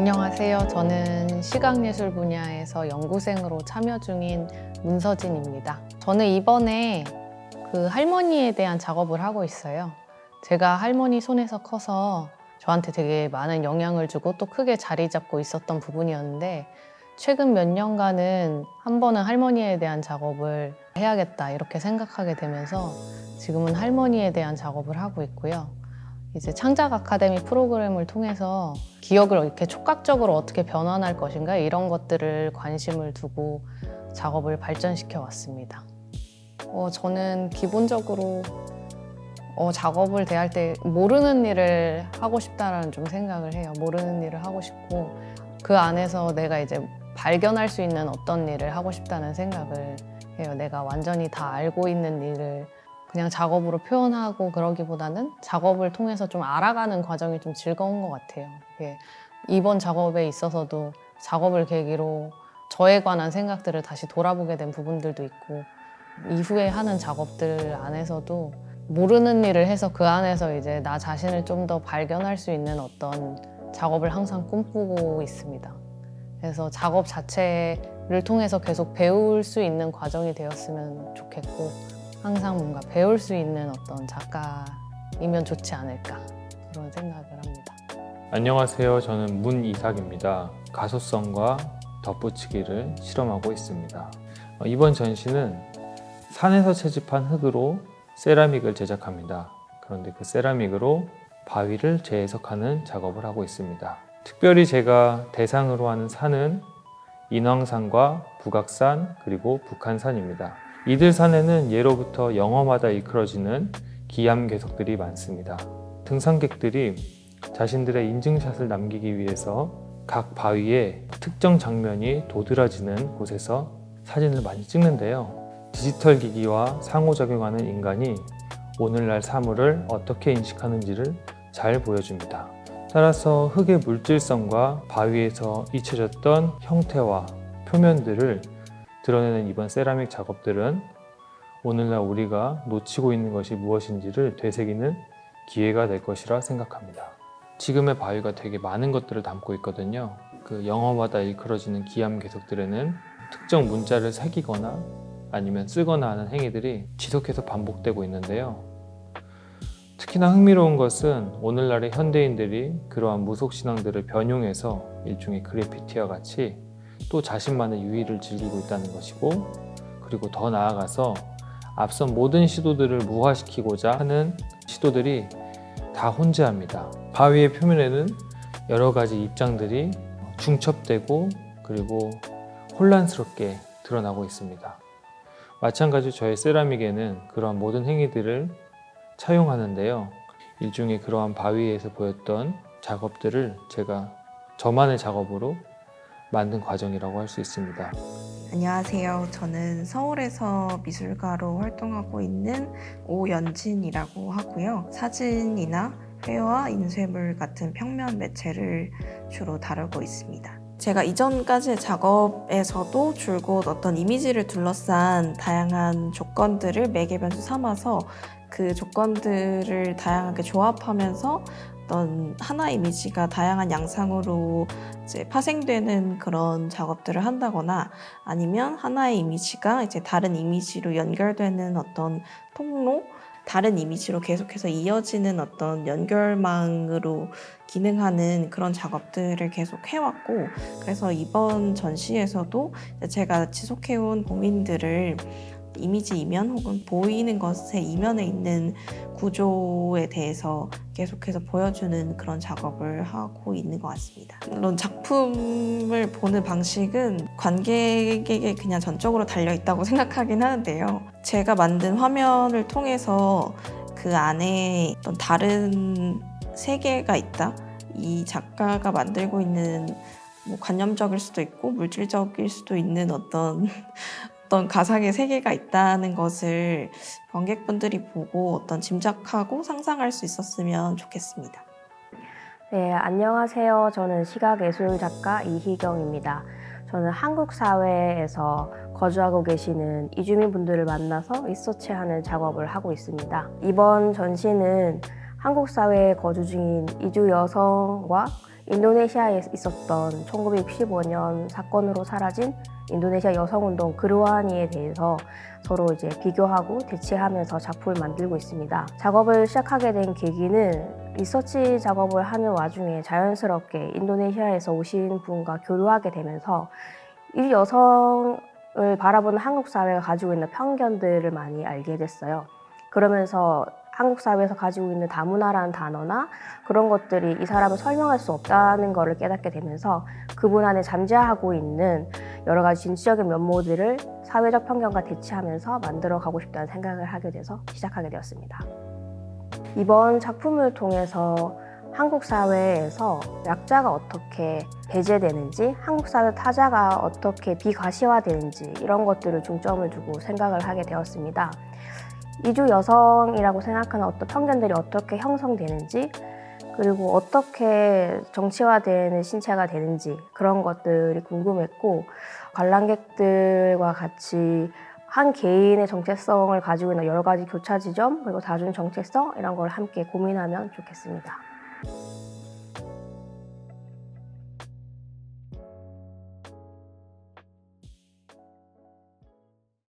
안녕하세요. 저는 시각예술 분야에서 연구생으로 참여 중인 문서진입니다. 저는 이번에 그 할머니에 대한 작업을 하고 있어요. 제가 할머니 손에서 커서 저한테 되게 많은 영향을 주고 또 크게 자리 잡고 있었던 부분이었는데, 최근 몇 년간은 한 번은 할머니에 대한 작업을 해야겠다 이렇게 생각하게 되면서 지금은 할머니에 대한 작업을 하고 있고요. 이제 창작 아카데미 프로그램을 통해서 기억을 이렇게 촉각적으로 어떻게 변환할 것인가, 이런 것들을 관심을 두고 작업을 발전시켜 왔습니다. 저는 기본적으로 작업을 대할 때 모르는 일을 하고 싶다라는 좀 생각을 해요. 모르는 일을 하고 싶고, 그 안에서 내가 이제 발견할 수 있는 어떤 일을 하고 싶다는 생각을 해요. 내가 완전히 다 알고 있는 일을 그냥 작업으로 표현하고 그러기보다는 작업을 통해서 좀 알아가는 과정이 좀 즐거운 것 같아요. 이번 작업에 있어서도 작업을 계기로 저에 관한 생각들을 다시 돌아보게 된 부분들도 있고, 이후에 하는 작업들 안에서도 모르는 일을 해서 그 안에서 이제 나 자신을 좀 더 발견할 수 있는 어떤 작업을 항상 꿈꾸고 있습니다. 그래서 작업 자체를 통해서 계속 배울 수 있는 과정이 되었으면 좋겠고, 항상 뭔가 배울 수 있는 어떤 작가이면 좋지 않을까, 그런 생각을 합니다. 안녕하세요. 저는 문이삭입니다. 가소성과 덧붙이기를 실험하고 있습니다. 이번 전시는 산에서 채집한 흙으로 세라믹을 제작합니다. 그런데 그 세라믹으로 바위를 재해석하는 작업을 하고 있습니다. 특별히 제가 대상으로 하는 산은 인왕산과 북악산 그리고 북한산입니다. 이들 산에는 예로부터 영험하다 일컬어지는 기암괴석들이 많습니다. 등산객들이 자신들의 인증샷을 남기기 위해서 각 바위에 특정 장면이 도드라지는 곳에서 사진을 많이 찍는데요. 디지털 기기와 상호작용하는 인간이 오늘날 사물을 어떻게 인식하는지를 잘 보여줍니다. 따라서 흙의 물질성과 바위에서 잊혀졌던 형태와 표면들을 드러내는 이번 세라믹 작업들은 오늘날 우리가 놓치고 있는 것이 무엇인지를 되새기는 기회가 될 것이라 생각합니다. 지금의 바위가 되게 많은 것들을 담고 있거든요. 그 영험하다 일컬어지는 기암괴석들에는 특정 문자를 새기거나 아니면 쓰거나 하는 행위들이 지속해서 반복되고 있는데요. 특히나 흥미로운 것은 오늘날의 현대인들이 그러한 무속신앙들을 변용해서 일종의 그래피티와 같이 또 자신만의 유희를 즐기고 있다는 것이고, 그리고 더 나아가서 앞선 모든 시도들을 무화시키고자 하는 시도들이 다 혼재합니다. 바위의 표면에는 여러 가지 입장들이 중첩되고 그리고 혼란스럽게 드러나고 있습니다. 마찬가지로 저의 세라믹에는 그러한 모든 행위들을 차용하는데요. 일종의 그러한 바위에서 보였던 작업들을 제가 저만의 작업으로 만든 과정이라고 할 수 있습니다. 안녕하세요. 저는 서울에서 미술가로 활동하고 있는 오연진이라고 하고요. 사진이나 회화, 인쇄물 같은 평면 매체를 주로 다루고 있습니다. 제가 이전까지의 작업에서도 줄곧 어떤 이미지를 둘러싼 다양한 조건들을 매개 변수 삼아서 그 조건들을 다양하게 조합하면서 어떤 하나의 이미지가 다양한 양상으로 이제 파생되는 그런 작업들을 한다거나, 아니면 하나의 이미지가 이제 다른 이미지로 연결되는 어떤 통로, 다른 이미지로 계속해서 이어지는 어떤 연결망으로 기능하는 그런 작업들을 계속 해왔고, 그래서 이번 전시에서도 제가 지속해온 고민들을 이미지 이면 혹은 보이는 것의 이면에 있는 구조에 대해서 계속해서 보여주는 그런 작업을 하고 있는 것 같습니다. 물론 작품을 보는 방식은 관객에게 그냥 전적으로 달려있다고 생각하긴 하는데요. 제가 만든 화면을 통해서 그 안에 어떤 다른 세계가 있다? 이 작가가 만들고 있는 관념적일 수도 있고 물질적일 수도 있는 어떤 가상의 세계가 있다는 것을 관객분들이 보고 어떤 짐작하고 상상할 수 있었으면 좋겠습니다. 네, 안녕하세요. 저는 시각예술 작가 이희경입니다. 저는 한국 사회에서 거주하고 계시는 이주민분들을 만나서 리서치하는 작업을 하고 있습니다. 이번 전시는 한국 사회에 거주 중인 이주 여성과 인도네시아에 있었던 1965년 사건으로 사라진 인도네시아 여성운동 그루아니에 대해서 서로 이제 비교하고 대치하면서 작품을 만들고 있습니다. 작업을 시작하게 된 계기는 리서치 작업을 하는 와중에 자연스럽게 인도네시아에서 오신 분과 교류하게 되면서 이 여성을 바라보는 한국 사회가 가지고 있는 편견들을 많이 알게 됐어요. 그러면서 한국 사회에서 가지고 있는 다문화라는 단어나 그런 것들이 이 사람을 설명할 수 없다는 것을 깨닫게 되면서 그분 안에 잠재하고 있는 여러 가지 진취적인 면모들을 사회적 편견과 대치하면서 만들어가고 싶다는 생각을 하게 돼서 시작하게 되었습니다. 이번 작품을 통해서 한국 사회에서 약자가 어떻게 배제되는지, 한국 사회 타자가 어떻게 비가시화되는지 이런 것들을 중점을 두고 생각을 하게 되었습니다. 이주 여성이라고 생각하는 어떤 편견들이 어떻게 형성되는지, 그리고 어떻게 정치화되는 신체가 되는지 그런 것들이 궁금했고, 관람객들과 같이 한 개인의 정체성을 가지고 있는 여러 가지 교차 지점, 그리고 다중 정체성 이런 걸 함께 고민하면 좋겠습니다.